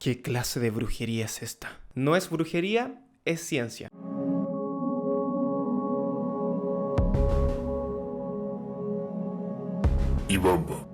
¿Qué clase de brujería es esta? No es brujería, es ciencia. Y bomba.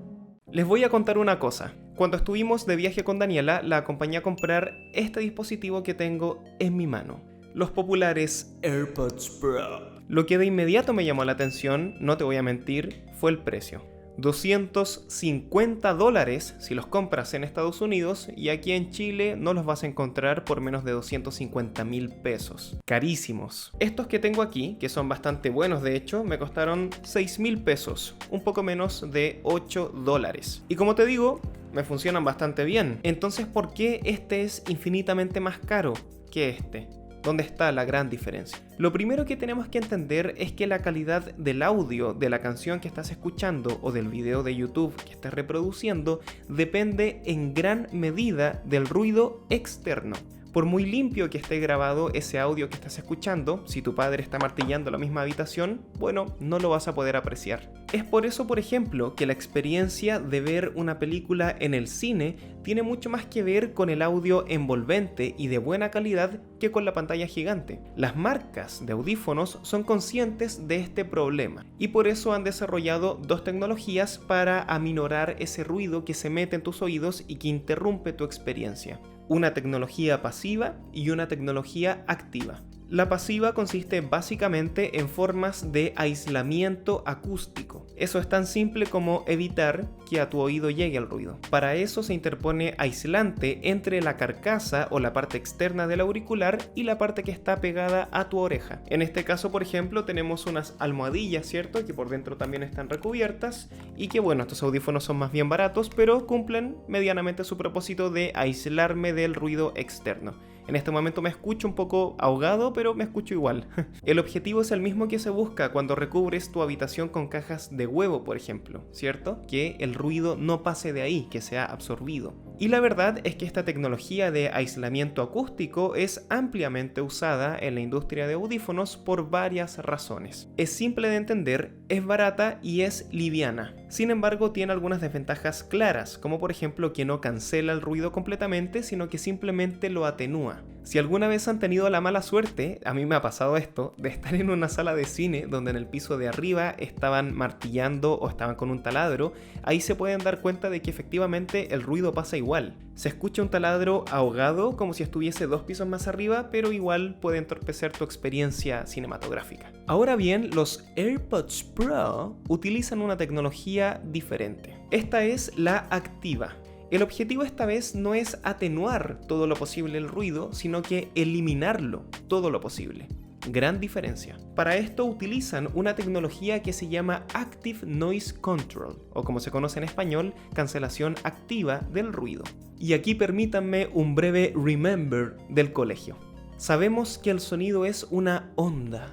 Les voy a contar una cosa. Cuando estuvimos de viaje con Daniela, la acompañé a comprar este dispositivo que tengo en mi mano. Los populares AirPods Pro. Lo que de inmediato me llamó la atención, no te voy a mentir, fue el precio. $250 si los compras en Estados Unidos, y aquí en Chile no los vas a encontrar por menos de 250.000 pesos. Carísimos. Estos que tengo aquí, que son bastante buenos de hecho, me costaron 6.000 pesos, un poco menos de $8. Y como te digo, me funcionan bastante bien. Entonces, ¿por qué este es infinitamente más caro que este? ¿Dónde está la gran diferencia? Lo primero que tenemos que entender es que la calidad del audio de la canción que estás escuchando o del video de YouTube que estés reproduciendo depende en gran medida del ruido externo. Por muy limpio que esté grabado ese audio que estás escuchando, si tu padre está martillando la misma habitación, bueno, no lo vas a poder apreciar. Es por eso, por ejemplo, que la experiencia de ver una película en el cine tiene mucho más que ver con el audio envolvente y de buena calidad que con la pantalla gigante. Las marcas de audífonos son conscientes de este problema y por eso han desarrollado dos tecnologías para aminorar ese ruido que se mete en tus oídos y que interrumpe tu experiencia. Una tecnología pasiva y una tecnología activa. La pasiva consiste básicamente en formas de aislamiento acústico. Eso es tan simple como evitar que a tu oído llegue el ruido. Para eso se interpone aislante entre la carcasa o la parte externa del auricular y la parte que está pegada a tu oreja. En este caso, por ejemplo, tenemos unas almohadillas, ¿cierto? Que por dentro también están recubiertas y que, bueno, estos audífonos son más bien baratos, pero cumplen medianamente su propósito de aislarme del ruido externo. En este momento me escucho un poco ahogado, pero me escucho igual. El objetivo es el mismo que se busca cuando recubres tu habitación con cajas de huevo, por ejemplo, ¿cierto? Que el ruido no pase de ahí, que sea absorbido. Y la verdad es que esta tecnología de aislamiento acústico es ampliamente usada en la industria de audífonos por varias razones. Es simple de entender, es barata y es liviana. Sin embargo, tiene algunas desventajas claras, como por ejemplo que no cancela el ruido completamente, sino que simplemente lo atenúa. Si alguna vez han tenido la mala suerte, a mí me ha pasado esto, de estar en una sala de cine donde en el piso de arriba estaban martillando o estaban con un taladro, ahí se pueden dar cuenta de que efectivamente el ruido pasa igual. Se escucha un taladro ahogado como si estuviese 2 pisos más arriba, pero igual puede entorpecer tu experiencia cinematográfica. Ahora bien, los AirPods Pro utilizan una tecnología diferente. Esta es la activa. El objetivo esta vez no es atenuar todo lo posible el ruido, sino que eliminarlo todo lo posible. Gran diferencia. Para esto utilizan una tecnología que se llama Active Noise Control, o como se conoce en español, cancelación activa del ruido. Y aquí permítanme un breve remember del colegio. Sabemos que el sonido es una onda,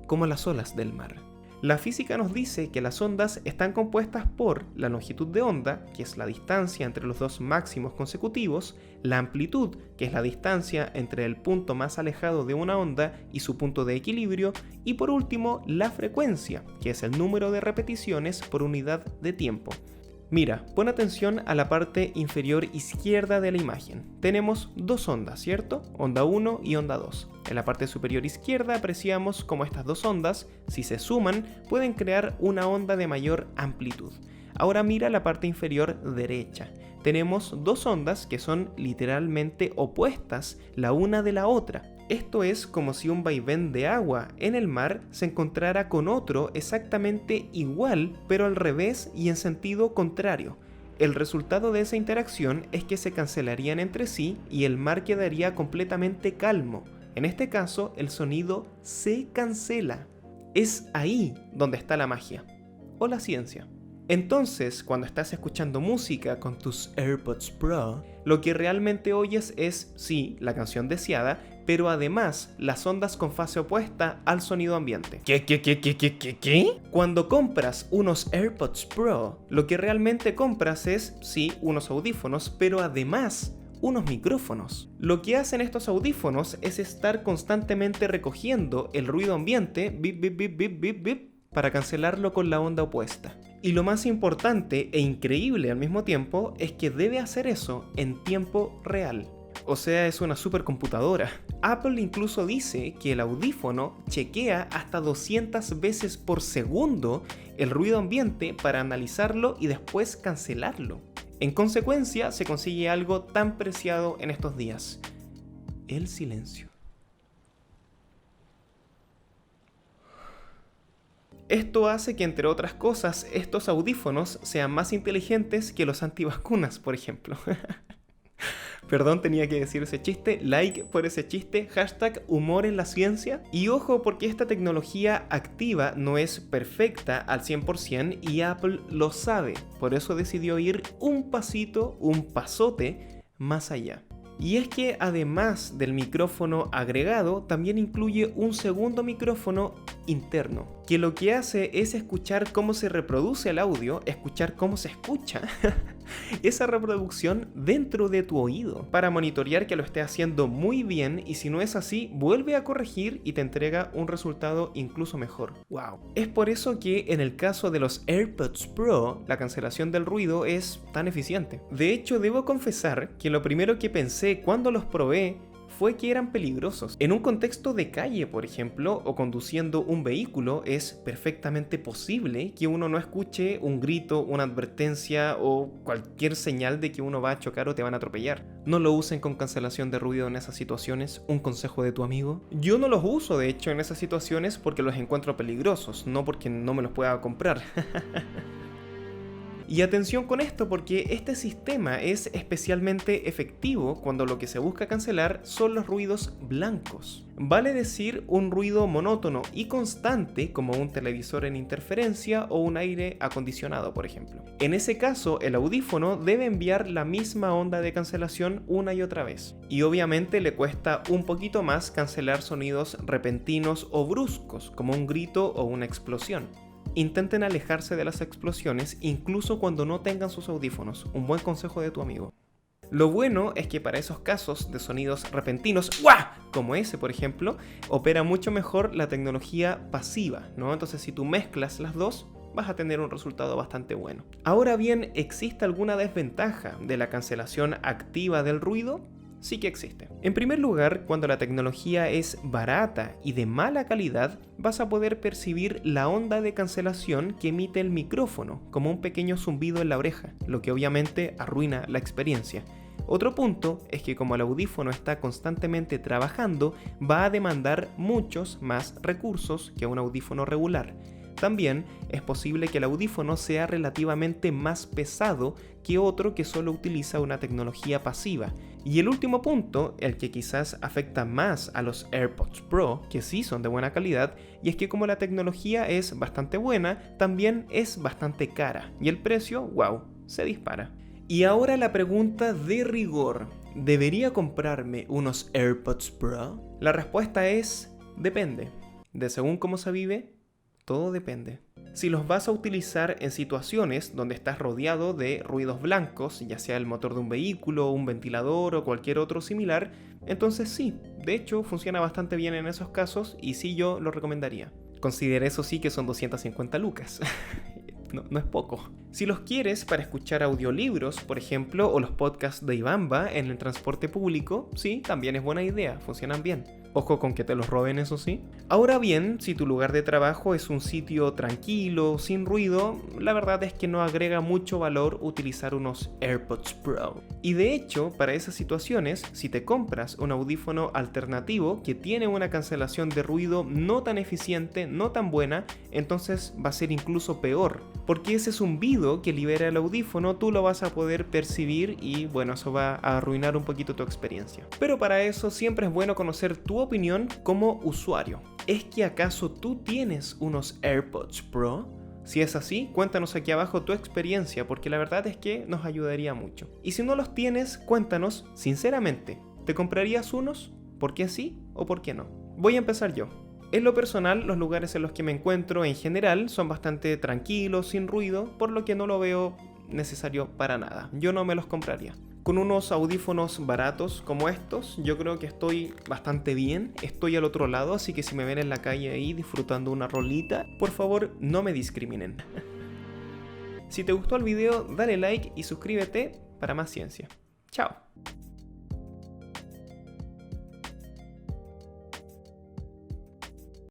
como las olas del mar. La física nos dice que las ondas están compuestas por la longitud de onda, que es la distancia entre los dos máximos consecutivos, la amplitud, que es la distancia entre el punto más alejado de una onda y su punto de equilibrio, y por último, la frecuencia, que es el número de repeticiones por unidad de tiempo. Mira, pon atención a la parte inferior izquierda de la imagen. Tenemos dos ondas, ¿cierto? Onda 1 y onda 2. En la parte superior izquierda apreciamos cómo estas dos ondas, si se suman, pueden crear una onda de mayor amplitud. Ahora mira la parte inferior derecha. Tenemos dos ondas que son literalmente opuestas la una de la otra. Esto es como si un vaivén de agua en el mar se encontrara con otro exactamente igual, pero al revés y en sentido contrario. El resultado de esa interacción es que se cancelarían entre sí y el mar quedaría completamente calmo. En este caso, el sonido se cancela. Es ahí donde está la magia, o la ciencia. Entonces, cuando estás escuchando música con tus AirPods Pro, lo que realmente oyes es, sí, la canción deseada, pero además las ondas con fase opuesta al sonido ambiente. ¿Qué? Cuando compras unos AirPods Pro, lo que realmente compras es, sí, unos audífonos, pero además unos micrófonos. Lo que hacen estos audífonos es estar constantemente recogiendo el ruido ambiente, bip, bip, bip, bip, bip, bip, para cancelarlo con la onda opuesta. Y lo más importante e increíble al mismo tiempo es que debe hacer eso en tiempo real. O sea, es una supercomputadora. Apple incluso dice que el audífono chequea hasta 200 veces por segundo el ruido ambiente para analizarlo y después cancelarlo. En consecuencia, se consigue algo tan preciado en estos días: el silencio. Esto hace que, entre otras cosas, estos audífonos sean más inteligentes que los antivacunas, por ejemplo. Perdón, tenía que decir ese chiste. Like por ese chiste. Hashtag humor en la ciencia. Y ojo, porque esta tecnología activa no es perfecta al 100% y Apple lo sabe. Por eso decidió ir un pasito, un pasote más allá. Y es que además del micrófono agregado, también incluye un segundo micrófono interno, que lo que hace es escuchar cómo se reproduce el audio, escuchar cómo se escucha esa reproducción dentro de tu oído, para monitorear que lo esté haciendo muy bien, y si no es así, vuelve a corregir y te entrega un resultado incluso mejor. ¡Wow! Es por eso que en el caso de los AirPods Pro, la cancelación del ruido es tan eficiente. De hecho, debo confesar que lo primero que pensé cuando los probé fue que eran peligrosos. En un contexto de calle, por ejemplo, o conduciendo un vehículo, es perfectamente posible que uno no escuche un grito, una advertencia o cualquier señal de que uno va a chocar o te van a atropellar. No lo usen con cancelación de ruido en esas situaciones, un consejo de tu amigo. Yo no los uso, de hecho, en esas situaciones porque los encuentro peligrosos, no porque no me los pueda comprar. Y atención con esto, porque este sistema es especialmente efectivo cuando lo que se busca cancelar son los ruidos blancos. Vale decir, un ruido monótono y constante como un televisor en interferencia o un aire acondicionado, por ejemplo. En ese caso, el audífono debe enviar la misma onda de cancelación una y otra vez. Y obviamente le cuesta un poquito más cancelar sonidos repentinos o bruscos, como un grito o una explosión. Intenten alejarse de las explosiones incluso cuando no tengan sus audífonos, un buen consejo de tu amigo. Lo bueno es que para esos casos de sonidos repentinos, ¡guau!, como ese por ejemplo, opera mucho mejor la tecnología pasiva, ¿no? Entonces si tú mezclas las dos, vas a tener un resultado bastante bueno. Ahora bien, ¿existe alguna desventaja de la cancelación activa del ruido? Sí que existe. En primer lugar, cuando la tecnología es barata y de mala calidad, vas a poder percibir la onda de cancelación que emite el micrófono, como un pequeño zumbido en la oreja, lo que obviamente arruina la experiencia. Otro punto es que como el audífono está constantemente trabajando, va a demandar muchos más recursos que un audífono regular. También es posible que el audífono sea relativamente más pesado que otro que solo utiliza una tecnología pasiva. Y el último punto, el que quizás afecta más a los AirPods Pro, que sí son de buena calidad, y es que como la tecnología es bastante buena, también es bastante cara. Y el precio, wow, se dispara. Y ahora la pregunta de rigor: ¿debería comprarme unos AirPods Pro? La respuesta es: depende. De según cómo se vive, todo depende. Si los vas a utilizar en situaciones donde estás rodeado de ruidos blancos, ya sea el motor de un vehículo, un ventilador o cualquier otro similar, entonces sí, de hecho funciona bastante bien en esos casos y sí, yo lo recomendaría. Considera eso sí que son 250 lucas. No es poco. Si los quieres para escuchar audiolibros, por ejemplo, o los podcasts de Ibamba en el transporte público, sí, también es buena idea, funcionan bien. Ojo con que te los roben, eso sí. Ahora bien, si tu lugar de trabajo es un sitio tranquilo, sin ruido, la verdad es que no agrega mucho valor utilizar unos AirPods Pro. Y de hecho, para esas situaciones, si te compras un audífono alternativo que tiene una cancelación de ruido no tan eficiente, no tan buena, entonces va a ser incluso peor. Porque ese zumbido que libera el audífono tú lo vas a poder percibir y bueno, eso va a arruinar un poquito tu experiencia. Pero para eso siempre es bueno conocer tu opinión como usuario. ¿Es que acaso tú tienes unos AirPods Pro? Si es así, cuéntanos aquí abajo tu experiencia, porque la verdad es que nos ayudaría mucho. Y si no los tienes, cuéntanos sinceramente, ¿te comprarías unos? ¿Por qué sí o por qué no? Voy a empezar yo. En lo personal, los lugares en los que me encuentro en general son bastante tranquilos, sin ruido, por lo que no lo veo necesario para nada. Yo no me los compraría. Con unos audífonos baratos como estos, yo creo que estoy bastante bien. Estoy al otro lado, así que si me ven en la calle ahí disfrutando una rolita, por favor no me discriminen. Si te gustó el video, dale like y suscríbete para más ciencia. Chao.